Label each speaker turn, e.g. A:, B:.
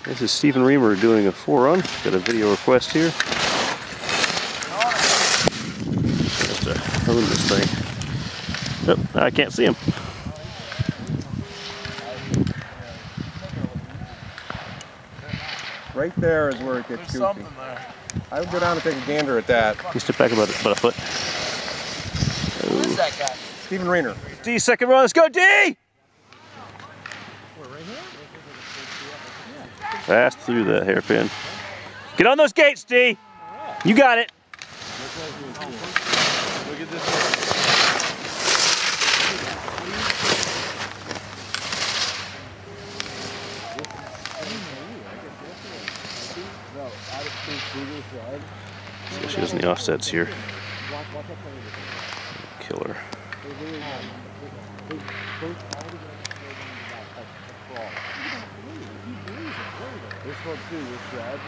A: This is Steven Reiner doing a forerun. Got a video request here. Just to own this thing. Oh, I can't see him.
B: Right there is where it gets goofy. Something there. I would go down and take a gander at that.
A: You step back about a foot.
C: Who is that guy?
B: Steven Reiner.
A: D, second run. Let's go, D! Fast through that hairpin. Get on those gates, D! You got it!
B: Look at this.
A: So she does the offsets here. Killer.
B: This one too, this grab is